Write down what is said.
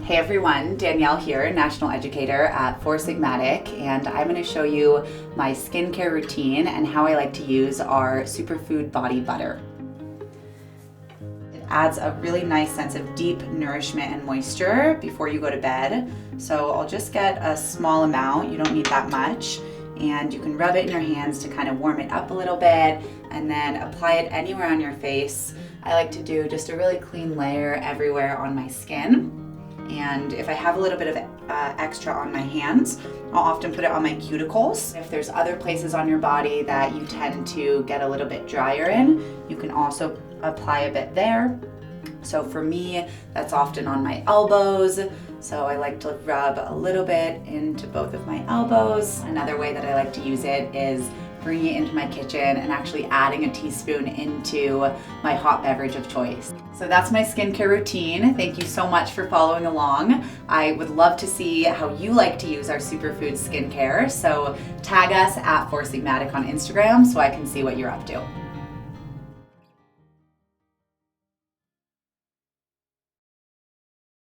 Hey everyone, Danielle here, National Educator at Four Sigmatic, and I'm going to show you my skincare routine and how I like to use our Superfood body butter. It adds a really nice sense of deep nourishment and moisture before you go to bed. So I'll just get a small amount, you don't need that much, and you can rub it in your hands to kind of warm it up a little bit and then apply it anywhere on your face. I like to do just a really clean layer everywhere on my skin. And if I have a little bit of extra on my hands, I'll often put it on my cuticles. If there's other places on your body that you tend to get a little bit drier in, you can also apply a bit there. So for me, that's often on my elbows. So I like to rub a little bit into both of my elbows. Another way that I like to use it is bringing it into my kitchen and actually adding a teaspoon into my hot beverage of choice. So that's my skincare routine. Thank you so much for following along. I would love to see how you like to use our Superfood skincare. So tag us at Four Sigmatic on Instagram so I can see what you're up to.